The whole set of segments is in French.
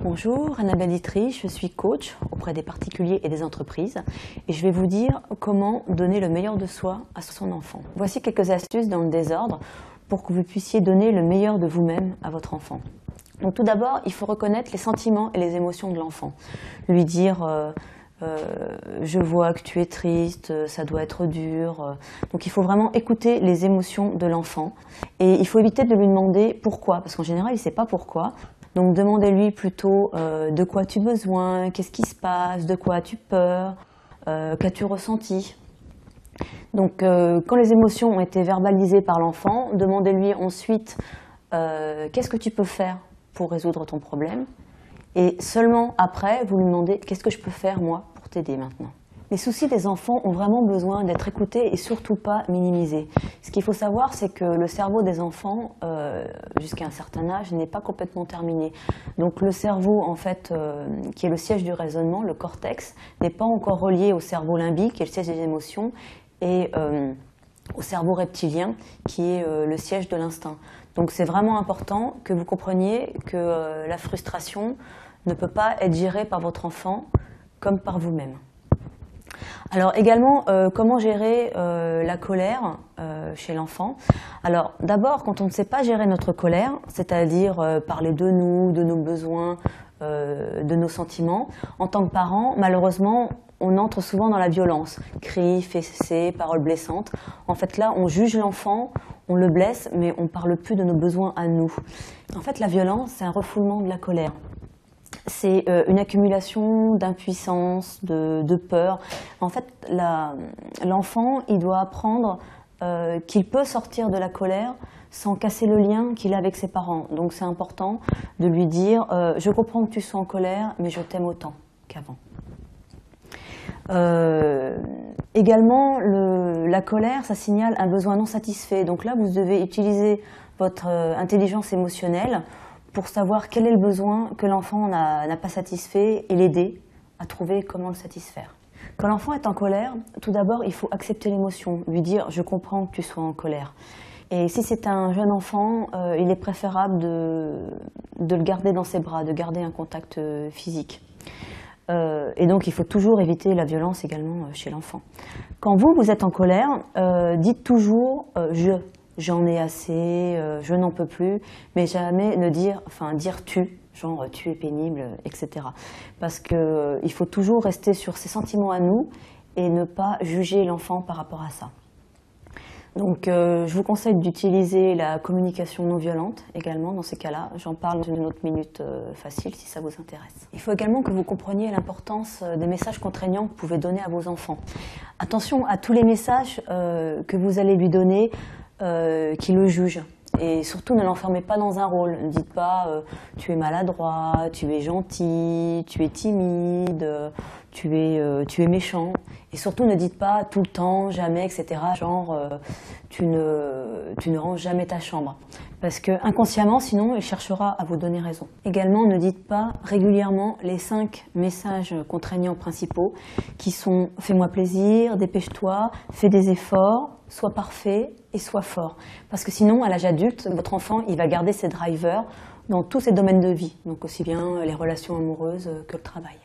Bonjour, Annabelle Dittrich, je suis coach auprès des particuliers et des entreprises et je vais vous dire comment donner le meilleur de soi à son enfant. Voici quelques astuces dans le désordre pour que vous puissiez donner le meilleur de vous-même à votre enfant. Donc tout d'abord, il faut reconnaître les sentiments et les émotions de l'enfant. Lui dire je vois que tu es triste, ça doit être dur. Donc il faut vraiment écouter les émotions de l'enfant et il faut éviter de lui demander pourquoi, parce qu'en général il ne sait pas pourquoi. Donc demandez-lui plutôt de quoi as-tu besoin, qu'est-ce qui se passe, de quoi as-tu peur, qu'as-tu ressenti. Donc quand les émotions ont été verbalisées par l'enfant, demandez-lui ensuite qu'est-ce que tu peux faire pour résoudre ton problème. Et seulement après, vous lui demandez qu'est-ce que je peux faire moi pour t'aider maintenant. Les soucis des enfants ont vraiment besoin d'être écoutés et surtout pas minimisés. Ce qu'il faut savoir, c'est que le cerveau des enfants, jusqu'à un certain âge, n'est pas complètement terminé. Donc le cerveau, en fait, qui est le siège du raisonnement, le cortex, n'est pas encore relié au cerveau limbique, qui est le siège des émotions, et au cerveau reptilien, qui est le siège de l'instinct. Donc c'est vraiment important que vous compreniez que la frustration ne peut pas être gérée par votre enfant comme par vous-même. Alors également, comment gérer la colère chez l'enfant? Alors d'abord, quand on ne sait pas gérer notre colère, c'est-à-dire parler de nous, de nos besoins, de nos sentiments, en tant que parent, malheureusement, on entre souvent dans la violence. Cris, fessées, paroles blessantes. En fait là, on juge l'enfant, on le blesse, mais on ne parle plus de nos besoins à nous. En fait, la violence, c'est un refoulement de la colère. C'est une accumulation d'impuissance, de peur. En fait, l'enfant, il doit apprendre qu'il peut sortir de la colère sans casser le lien qu'il a avec ses parents. Donc c'est important de lui dire « je comprends que tu sois en colère, mais je t'aime autant qu'avant ». Également, la colère, ça signale un besoin non satisfait. Donc là, vous devez utiliser votre intelligence émotionnelle pour savoir quel est le besoin que l'enfant n'a pas satisfait et l'aider à trouver comment le satisfaire. Quand l'enfant est en colère, tout d'abord, il faut accepter l'émotion, lui dire « je comprends que tu sois en colère ». Et si c'est un jeune enfant, il est préférable de le garder dans ses bras, de garder un contact physique. Et donc il faut toujours éviter la violence également chez l'enfant. Quand vous êtes en colère, dites toujours j'en ai assez, je n'en peux plus, mais jamais ne dire tu, genre tu es pénible, etc. Parce qu'il faut toujours rester sur ses sentiments à nous et ne pas juger l'enfant par rapport à ça. Donc je vous conseille d'utiliser la communication non violente également dans ces cas-là. J'en parle dans une autre minute facile si ça vous intéresse. Il faut également que vous compreniez l'importance des messages contraignants que vous pouvez donner à vos enfants. Attention à tous les messages que vous allez lui donner qui le jugent. Et surtout, ne l'enfermez pas dans un rôle. Ne dites pas tu es maladroit, tu es gentil, tu es timide, tu es méchant. Et surtout, ne dites pas tout le temps, jamais, etc. Genre, tu ne ranges jamais ta chambre. Parce que inconsciemment, sinon, il cherchera à vous donner raison. Également, ne dites pas régulièrement les 5 messages contraignants principaux qui sont « fais-moi plaisir »,« dépêche-toi »,« fais des efforts »,« sois parfait » et « sois fort ». Parce que sinon, à l'âge adulte, votre enfant, il va garder ses drivers dans tous ses domaines de vie. Donc aussi bien les relations amoureuses que le travail.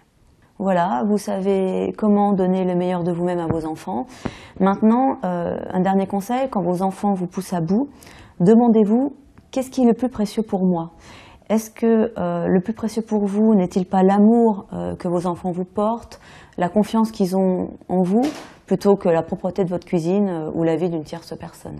Voilà, vous savez comment donner le meilleur de vous-même à vos enfants. Maintenant, un dernier conseil, quand vos enfants vous poussent à bout, demandez-vous qu'est-ce qui est le plus précieux pour moi? Est-ce que le plus précieux pour vous n'est-il pas l'amour que vos enfants vous portent, la confiance qu'ils ont en vous, plutôt que la propreté de votre cuisine ou la vie d'une tierce personne?